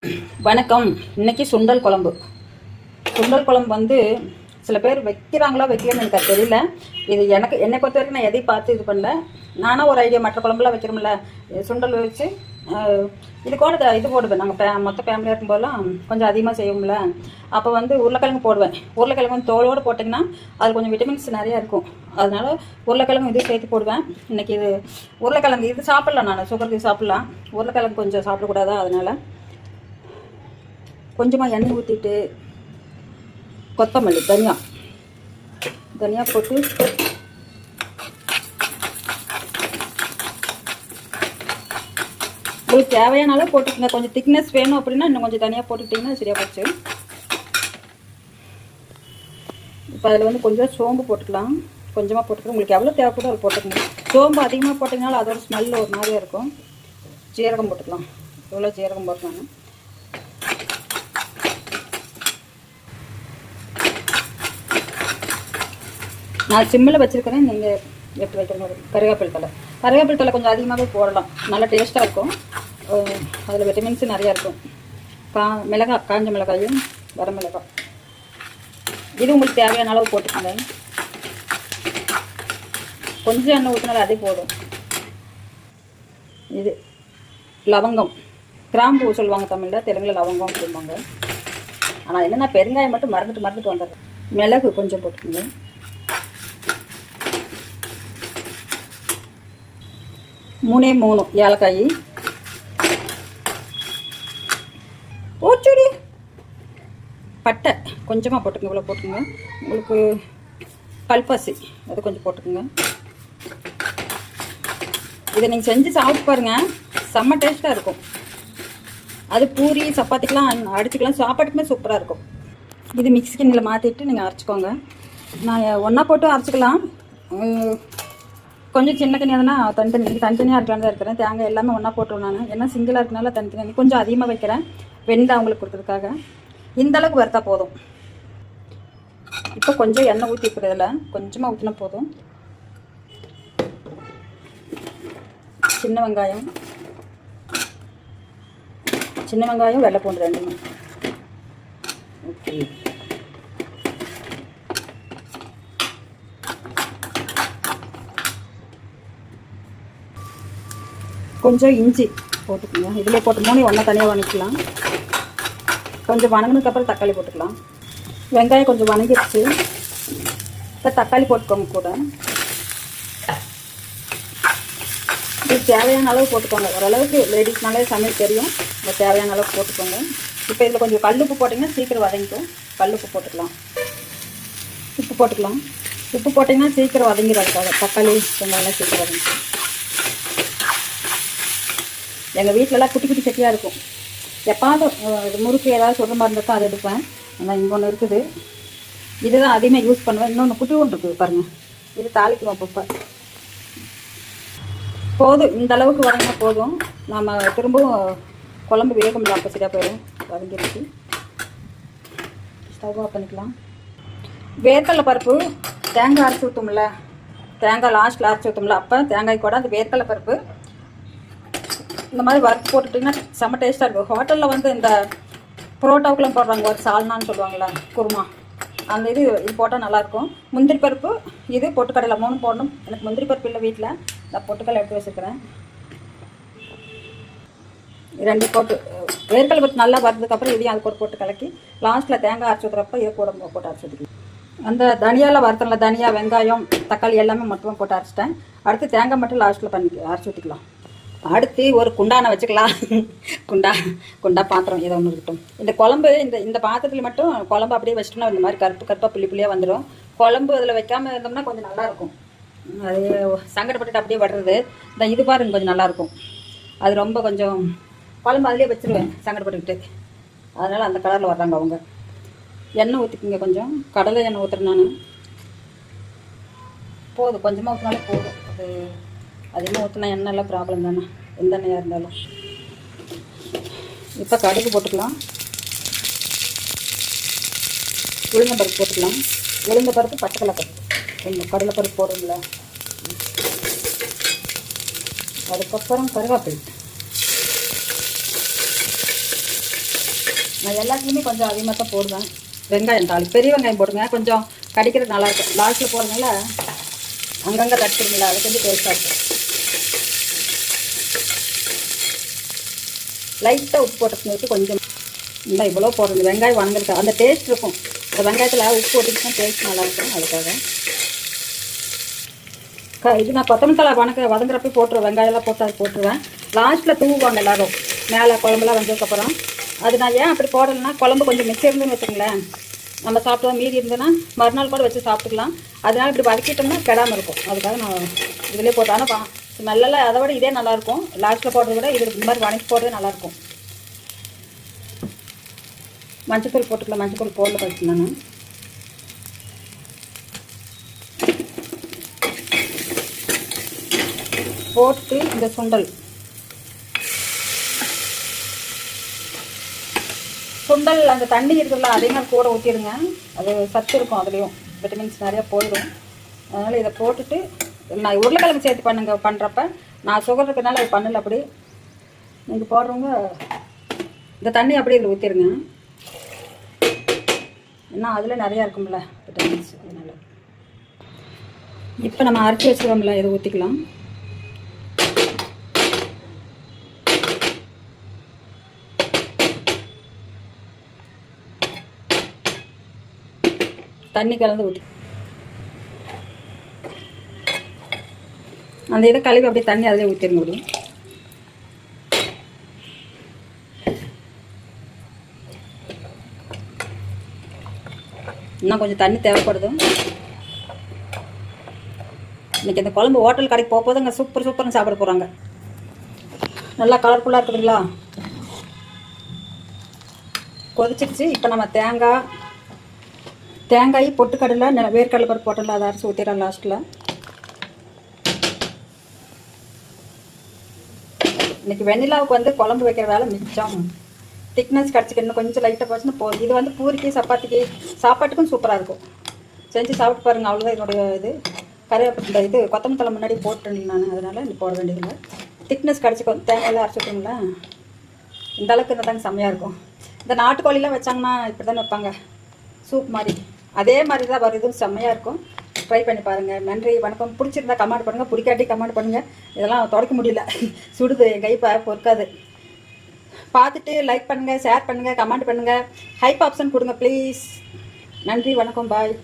வணக்கம். இன்னைக்கு சுண்டல் குழம்பு. சுண்டல் குழம்பு வந்து சில பேர் வைக்கிறாங்களா வைக்கலன்னு எனக்கு அது தெரியல. இது என்னை பொறுத்த வரைக்கும் நான் எதையும் பார்த்து இது பண்ணல. நானும் ஒரு ஐடியா, மற்ற குழம்புலாம் வைக்கிறோம்ல, சுண்டல் வச்சு இது கூட இது போடுவேன். நாங்கள் மொத்த ஃபேமிலியாக இருக்கும்போதெல்லாம் கொஞ்சம் அதிகமாக செய்வோம்ல, அப்போ வந்து உருளைக்கிழங்கு போடுவேன். உருளைக்கிழங்கு வந்து தோலோடு போட்டிங்கன்னா அது கொஞ்சம் விட்டமின்ஸ் நிறையா இருக்கும். அதனால உருளைக்கிழங்கு இது சேர்த்து போடுவேன். இன்றைக்கி இது உருளைக்கிழங்கு இது சாப்பிட்லாம், நான் சுகருக்கு சாப்பிட்லாம். உருளைக்கிழங்கு கொஞ்சம் சாப்பிடக்கூடாதா, அதனால் கொஞ்சமாக எண்ணெய் ஊற்றிட்டு கொத்தமல்லி தனியாக போட்டு உங்களுக்கு தேவையான அளவு போட்டுக்கோங்க. கொஞ்சம் திக்னஸ் வேணும் அப்படின்னா இன்னும் கொஞ்சம் தனியாக போட்டுக்கிட்டிங்கன்னா சரியாக போச்சு. இப்போ அதில் வந்து கொஞ்சம் சோம்பு போட்டுக்கலாம். கொஞ்சமாக போட்டுக்கலாம், உங்களுக்கு எவ்வளோ தேவைப்படும் அதை போட்டுக்கணும். சோம்பு அதிகமாக போட்டிங்கனாலும் அதோட ஸ்மெல் ஒரு மாதிரியாக இருக்கும். ஜீரகம் போட்டுக்கலாம். இவ்வளோ ஜீரகம் போட்டுக்கலாம். நான் சிம்மில் வச்சுருக்கிறேன், நீங்கள் எப்படி வைக்கிற மாதிரி. கருவேப்பிலை தலை கொஞ்சம் அதிகமாகவே போடலாம், நல்லா டேஸ்ட்டாக இருக்கும். அதில் விட்டமின்ஸு நிறையா இருக்கும். காஞ்ச மிளகாயும் வரமிளகாய் இது உங்களுக்கு தேவையான அளவு போட்டுக்கோங்க. கொஞ்சம் எண்ணெய் ஊற்றினாலும் அதே போடும். இது லவங்கம், கிராம்பு சொல்லுவாங்க தமிழில், தெலுங்கில் லவங்கம் சொல்லுவாங்க. ஆனால் என்னென்னா பெருங்காயம் மட்டும் மறந்துட்டு வந்துடுறேன். மிளகு கொஞ்சம் போட்டுக்கோங்க. 3 ஏலக்காய், ஓச்சுடி பட்டை கொஞ்சமாக போட்டுக்கோங்க. இவ்வளோ போட்டுக்கோங்க. உங்களுக்கு கல்பாசி அது கொஞ்சம் போட்டுக்கோங்க. இதை நீங்கள் செஞ்சு சாப்பிட்டு பாருங்கள், செம்ம டேஸ்ட்டாக இருக்கும். அது பூரி சப்பாத்திக்கெலாம் அடிச்சுக்கலாம், சாப்பாட்டுக்குமே சூப்பராக இருக்கும். இது மிக்ஸி கிண்ணில் மாற்றிட்டு நீங்கள் அரைச்சிக்கோங்க. நான் ஒன்றா போட்டு அரைச்சிக்கலாம். கொஞ்சம் சின்ன கிண்ணி எதுனா தனித்தனியாக இருக்கலான்னு தான் இருக்கிறேன். தேங்காய் எல்லாமே ஒன்றா போட்டுருவேன் நான். ஏன்னா சிங்கிளாக இருக்கனால தனித்தனி கொஞ்சம் அதிகமாக வைக்கிறேன், வெண்டை அவங்களுக்கு கொடுத்ததுக்காக. இந்தளவுக்கு வறுத்தா போதும். இப்போ கொஞ்சம் எண்ணெய் ஊற்றி இருக்கிறதில்ல, கொஞ்சமாக ஊற்றினா போதும். சின்ன வெங்காயம் வெள்ளை பூண்டு ரெண்டுமே. ஓகே, கொஞ்சம் இஞ்சி போட்டுக்கோங்க. இதில் போட்டு 3 ஒன்றா தனியாக வணக்கலாம். கொஞ்சம் வணங்கினதுக்கப்புறம் தக்காளி போட்டுக்கலாம். வெங்காயம் கொஞ்சம் வணங்கிடுச்சு, இப்போ தக்காளி போட்டுக்கோங்க கூட. இது தேவையான அளவு போட்டுக்கோங்க. ஓரளவுக்கு லேடிஸ்னாலே சமையல் தெரியும், இந்த தேவையான அளவு போட்டுக்கோங்க. இப்போ இதில் கொஞ்சம் கல்லுப்பு போட்டிங்கன்னா சீக்கிரம் வதங்கிக்கும். கல்லுப்பு போட்டுக்கலாம். உப்பு போட்டிங்கன்னா சீக்கிரம் வதங்கிடாதுக்காக. தக்காளி வெங்காயம்லாம் சீக்கிரம் வதங்கிக்கும். எங்கள் வீட்டிலலாம் குட்டி குட்டி சட்டியாக இருக்கும். எப்பாவது முறுக்கு ஏதாவது சொல்கிற மாதிரி இருந்தால் அதை எடுப்பேன். ஆனால் இங்கே ஒன்று இருக்குது, இதுதான் அதிகமாக யூஸ் பண்ணுவேன். இன்னொன்று குட்டி ஒன்று இருக்குது பாருங்கள், இது தாளிக்குவோம் அப்பப்போ. போதும், இந்த அளவுக்கு வதங்கினா போதும். நம்ம திரும்பவும் குழம்பு வேகமில்ல, அப்போ சரியாக போயிடும். வதங்கிடுச்சு, ஸ்டவ் ஆஃப் பண்ணிக்கலாம். வேர்க்கடலை பருப்பு தேங்காய் அரைச்சி ஊற்றும்ல, தேங்காய் லாஸ்ட்டில் அரைச்சி ஊற்றும்ல, அப்போ தேங்காய் கூட அந்த வேர்க்கடலை பருப்பு இந்த மாதிரி வறுத்து போட்டுட்டிங்கன்னா செம்ம டேஸ்ட்டாக இருக்கும். ஹோட்டலில் வந்து இந்த புரோட்டாவுக்குலாம் போடுறாங்க, ஒரு சால்னான்னு சொல்லுவாங்களே, குருமா, அந்த இது போட்டால் நல்லாயிருக்கும். முந்திரி பருப்பு, இது பொட்டுக்கடலை 3 போடணும். எனக்கு முந்திரி பருப்பு இல்லை வீட்டில், நான் பொட்டுக்கடலை எடுத்து வச்சுருக்கிறேன். 2 போட்டு வேர்க்கடலை பருப்பு நல்லா வறுத்ததுக்கப்புறம் இதையும் அது போட்டு கலக்கி லாஸ்ட்டில் தேங்காய் அரைச்சி ஊற்றுறப்ப இதை போட்டு அரைச்சி ஊற்றிக்கலாம். அந்த தனியாவில் வறுத்தல, தனியாக வெங்காயம் தக்காளி எல்லாமே மொத்தமாக போட்டு அரைச்சிட்டேன். அடுத்து தேங்காய் மட்டும் லாஸ்ட்டில் அரைச்சி ஊற்றிக்கலாம். அடுத்து ஒரு குண்டானை வச்சுக்கலாம். குண்டா பாத்திரம் ஏதோ ஒன்று இருக்கட்டும். இந்த குழம்பு இந்த பாத்திரத்தில் மட்டும் குழம்பு அப்படியே வச்சிட்டோம்னா இந்த மாதிரி கருப்பாக புள்ளியாக வந்துடும். குழம்பு அதில் வைக்காமல் இருந்தோம்னா கொஞ்சம் நல்லாயிருக்கும். அது சங்கடப்பட்டுட்டு அப்படியே வடுறது. இது பாருங்க, கொஞ்சம் நல்லாயிருக்கும். அது ரொம்ப கொஞ்சம் குழம்பு அதிலே வச்சுருவேன் சங்கடப்பட்டுக்கிட்டு. அதனால் அந்த கலரில் வர்றாங்க அவங்க. எண்ணெய் ஊற்றிக்கிங்க, கொஞ்சம் கடலை எண்ணெய் ஊற்றுறேன் நான். போதும், கொஞ்சமாக ஊற்றினாலே போதும். அது அதிகமாக ஊற்றினா எண்ணெய்லாம் ப்ராப்ளம் தானே, எந்த எண்ணெயாக இருந்தாலும். இப்போ கடுகு போட்டுக்கலாம். உளுந்தம்பருப்பு போட்டுக்கலாம். உளுந்தம்பருப்பு, பச்சைக்கடலைப்பருப்பு, கொஞ்சம் கடலைப்பருப்பு போடுங்களா. அதுக்கப்புறம் கருவேப்பிலை, நான் எல்லாத்துலேயுமே கொஞ்சம் அதிகமாக தான் போடுவேன். வெங்காயம் தாளி பெரிய வெங்காயம் போடுங்க, கொஞ்சம் கடிக்கிறது நல்லாயிருக்கும். லாஸ்ட்டில் போடுறதுனால அங்கங்கே தட்டுருங்களா, அது கொஞ்சம் டேஸ்ட்டாக இருக்கும். லைட்டாக உப்பு போட்டுருக்கு, கொஞ்சம் இல்லை இவ்வளோ போடுறது. வெங்காயம் வணங்கிருக்கு, அந்த டேஸ்ட் இருக்கும். இந்த வெங்காயத்தில் உப்பு போட்டுக்கிட்டா டேஸ்ட் நல்லாயிருக்கும். அதுக்காக இது நான் கொத்தமல்லி தழை வதங்குறப்ப போட்டுருவேன். வெங்காயம்லாம் போட்டு அது போட்டுருவேன். லாஸ்ட்டில் தூவாங்க எல்லோரும் மேலே குழம்புலாம் வந்ததுக்கப்புறம். அது நான் ஏன் அப்படி போடலைன்னா, குழம்பு கொஞ்சம் மிச்சம் இருந்துன்னு வச்சுங்களேன், நம்ம சாப்பிட்டோம் மீதி இருந்ததுன்னா மறுநாள் கூட வச்சு சாப்பிட்டுக்கலாம். அதனால் இப்படி வதக்கிட்டோம்னா கெடாமல் இருக்கும். அதுக்காக நான் இதிலே போட்டேன். ஆனால் ஸ்மெல்லாம் அதை விட இதே நல்லாயிருக்கும். லாஸ்ட்டில் போடுறத விட இது இந்த மாதிரி வதக்கி போடுறதே நல்லாயிருக்கும். மஞ்சத்தூள் போட்டுக்கலாம். மஞ்சத்தூள் போடல ஃபஸ்ட்டு நான். போட்டு இந்த சுண்டல் அந்த தண்ணி இருக்குல்ல, அதே மாதிரி கூட ஊற்றிடுங்க. அது சத்து இருக்கும், அதுலேயும் விட்டமின்ஸ் நிறையா போயிடும். அதனால் இதை போட்டுட்டு நான் உருளைக்கிழங்கு சேர்த்து பண்ணுறப்ப நான் சுகர் இருக்கிறதுனால அது பண்ணல. அப்படி நீங்கள் போடுறவங்க இந்த தண்ணி அப்படியே இதில் ஊற்றிடுங்க. ஏன்னா அதில் நிறையா இருக்கும்ல விட்டமின்ஸ். அதனால் இப்போ நம்ம அரைச்சி வச்சுருவோம்ல, இதை ஊற்றிக்கலாம். தண்ணி கலந்து ஊற்றி அந்த இதை கழுவி அப்படியே தண்ணி அதிலே ஊற்றிருங்க. முடியும் இன்னும் கொஞ்சம் தண்ணி தேவைப்படுது. இன்றைக்கி இந்த குழம்பு ஹோட்டல் கடைக்கு போகும்போது அங்கே சூப்பர்னு சாப்பிட போகிறாங்க. நல்லா கலர்ஃபுல்லாக இருக்குதுங்களா? கொதிச்சிடுச்சு. இப்போ நம்ம தேங்காய் பொட்டுக்கடலை வேர்க்கடலை பருப்பு போட்டல, அதை அரைச்சி ஊற்றிடலாம் லாஸ்ட்டில். இன்றைக்கி வெண்ணிலாவுக்கு வந்து குழம்பு வைக்கிற வேலை மிச்சம். திக்னஸ் கிடச்சிக்கணும், கொஞ்சம் லைட்டாக போச்சுன்னா போதும். இது வந்து பூரிக்கு சப்பாத்திக்கு சாப்பாட்டுக்கும் சூப்பராக இருக்கும். செஞ்சு சாப்பிட்டு பாருங்கள். அவ்வளோதான் என்னுடைய இது. கருவேப்பிலை இது கொத்தமல்லி தழை முன்னாடி போட்டுருந்தேன் நான், அதனால் இது போட வேண்டியதில்லை. திக்னஸ் கிடச்சிக்கும். தேங்காயெல்லாம் அரைச்சி விட்டுங்களா, இந்த அளவுக்கு இருந்தால் தாங்க செம்மையாக இருக்கும். இந்த நாட்டுக்கோழிலாம் வச்சாங்கன்னா இப்படி தானே வைப்பாங்க, சூப் மாதிரி. அதே மாதிரி தான் வருது, செம்மையாக இருக்கும். ட்ரை பண்ணி பாருங்கள். நன்றி, வணக்கம். பிடிச்சிருந்தா கமெண்ட் பண்ணுங்கள், பிடிக்காட்டி கமெண்ட் பண்ணுங்கள். இதெல்லாம் துடைக்க முடியல, சுடுது, என் கை பொறுக்காது. பார்த்துட்டு லைக் பண்ணுங்கள், ஷேர் பண்ணுங்கள், கமெண்ட் பண்ணுங்கள், ஹைப் ஆப்ஷன் கொடுங்க ப்ளீஸ். நன்றி, வணக்கம், பாய்.